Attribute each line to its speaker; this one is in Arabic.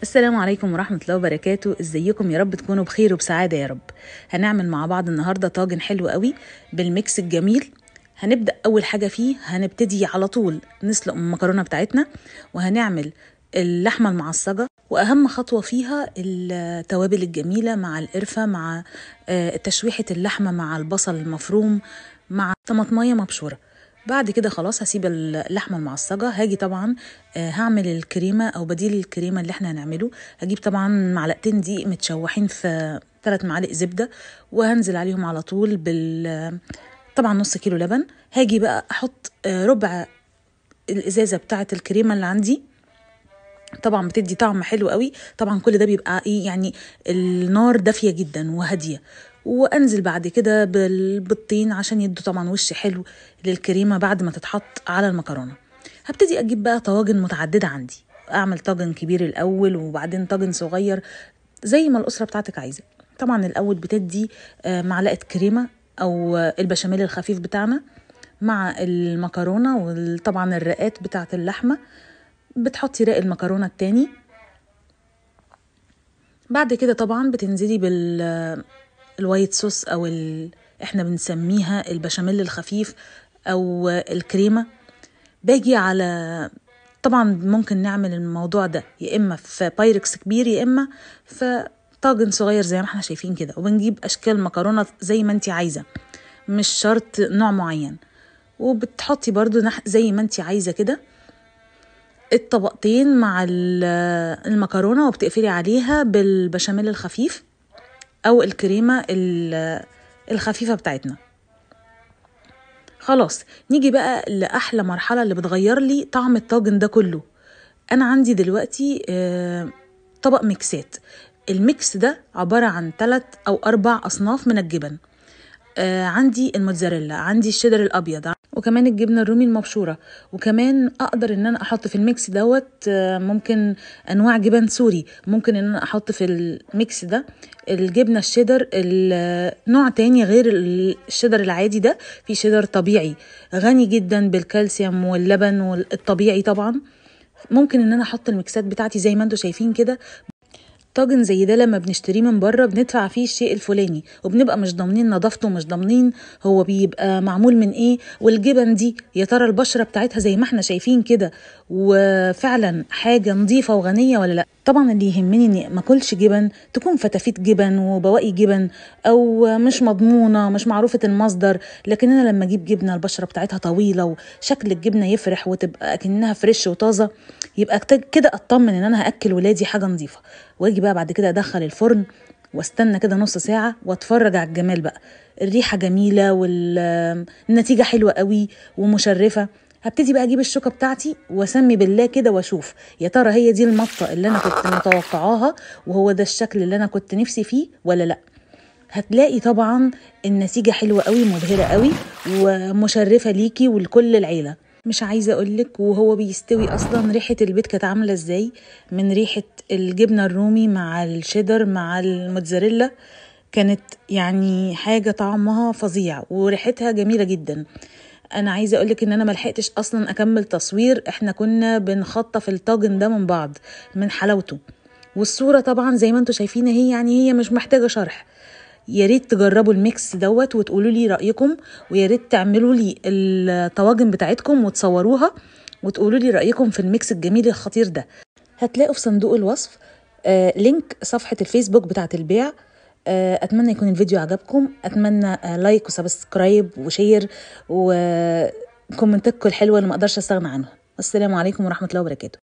Speaker 1: السلام عليكم ورحمة الله وبركاته. ازيكم؟ يا رب تكونوا بخير وبسعادة يا رب. هنعمل مع بعض النهاردة طاجن حلو قوي بالميكس الجميل. هنبدأ أول حاجة فيه، هنبتدي على طول نسلق المكرونة بتاعتنا، وهنعمل اللحمة المعصجة، وأهم خطوة فيها التوابل الجميلة مع القرفة، مع تشويحة اللحمة مع البصل المفروم مع طماطمية مبشورة. بعد كده خلاص هسيب اللحمة المعصجة. هاجي طبعا هعمل الكريمة او بديل الكريمة اللي احنا هنعمله. هجيب طبعا معلقتين دقيق متشوحين في 3 معالق زبدة، وهنزل عليهم على طول طبعا نص كيلو لبن. هاجي بقى احط ربع الازازة بتاعة الكريمة اللي عندي، طبعا بتدي طعم حلو قوي. طبعا كل ده بيبقى ايه يعني النار دافية جدا وهادية. وانزل بعد كده بالبيضتين عشان يدوا طبعا وش حلو للكريمة بعد ما تتحط على المكرونة. هبتدي اجيب بقى طواجن متعددة عندي، اعمل طاجن كبير الاول وبعدين طاجن صغير زي ما الاسرة بتاعتك عايزة. طبعا الاول بتدي معلقة كريمة او البشاميل الخفيف بتاعنا مع المكرونة، وطبعا الرقات بتاعت اللحمة بتحطي رق المكرونة التاني. بعد كده طبعا بتنزلي بالوايت صوص او احنا بنسميها البشاميل الخفيف او الكريمة. باجي على طبعا ممكن نعمل الموضوع ده يا اما في بايركس كبير يا اما في طاجن صغير زي ما احنا شايفين كده، وبنجيب اشكال مكرونة زي ما انتي عايزة، مش شرط نوع معين. وبتحطي برضو زي ما انتي عايزة كده الطبقتين مع المكرونة، وبتقفلي عليها بالبشاميل الخفيف او الكريمة الخفيفة بتاعتنا. خلاص نيجي بقى لأحلى مرحلة اللي بتغير لي طعم الطاجن ده كله. أنا عندي دلوقتي طبق ميكسات. الميكس ده عبارة عن 3 أو 4 أصناف من الجبن. عندي الموتزاريلا، عندي الشيدر الأبيض، وكمان الجبنة الرومي المبشورة. وكمان أقدر إن أنا أحط في الميكس دوت ممكن أنواع جبن سوري. ممكن إن أنا أحط في الميكس ده الجبنة الشيدر نوع تاني غير الشيدر العادي ده. في شيدر طبيعي غني جدا بالكالسيوم واللبن والطبيعي طبعا. ممكن إن أنا أحط الميكسات بتاعتي زي ما انتوا شايفين كده. طاجن زي ده لما بنشتريه من بره بندفع فيه الشيء الفلاني، وبنبقى مش ضامنين نظافته، مش ضامنين هو بيبقى معمول من ايه، والجبن دي يا ترى البشرة بتاعتها زي ما احنا شايفين كده وفعلا حاجة نظيفة وغنية ولا لا. طبعا اللي يهمني اني ما اكلش جبن تكون فتافيت جبن وبواقي جبن او مش مضمونة مش معروفة المصدر. لكن انا لما اجيب جبنة البشرة بتاعتها طويلة وشكل الجبنة يفرح وتبقى اكنها فريش وطازة، يبقى كده اطمن ان انا هاكل ولادي حاجة نظيفة. واجي بقى بعد كده ادخل الفرن واستنى كده نص ساعة واتفرج على الجمال بقى. الريحة جميلة والنتيجة حلوة قوي ومشرفة. هبتدي بقى اجيب الشوكة بتاعتي واسمي بالله كده واشوف يا ترى هي دي المطة اللي انا كنت متوقعاها وهو ده الشكل اللي انا كنت نفسي فيه ولا لا. هتلاقي طبعا النتيجة حلوة قوي مبهرة قوي ومشرفة ليكي ولكل العيلة. مش عايزة اقولك وهو بيستوي اصلا ريحة البيت كانت عاملة ازاي، من ريحة الجبنة الرومي مع الشيدر مع الموتزاريلا. كانت يعني حاجة طعمها فظيع وريحتها جميلة جدا. انا عايزة اقولك ان انا ملحقتش اصلا اكمل تصوير، احنا كنا بنخطف الطاجن ده من بعض من حلاوته. والصورة طبعا زي ما انتوا شايفين هي مش محتاجة شرح. يا ريت تجربوا الميكس دوت وتقولوا لي رأيكم، ويا ريت تعملوا لي الطواجن بتاعتكم وتصوروها وتقولوا لي رأيكم في الميكس الجميل الخطير ده. هتلاقوا في صندوق الوصف لينك صفحة الفيسبوك بتاعت البيع. أتمنى يكون الفيديو عجبكم، أتمنى لايك وسبسكرايب وشير وكومنتاتكم الحلوة اللي ما أقدرش أستغنى عنها. السلام عليكم ورحمة الله وبركاته.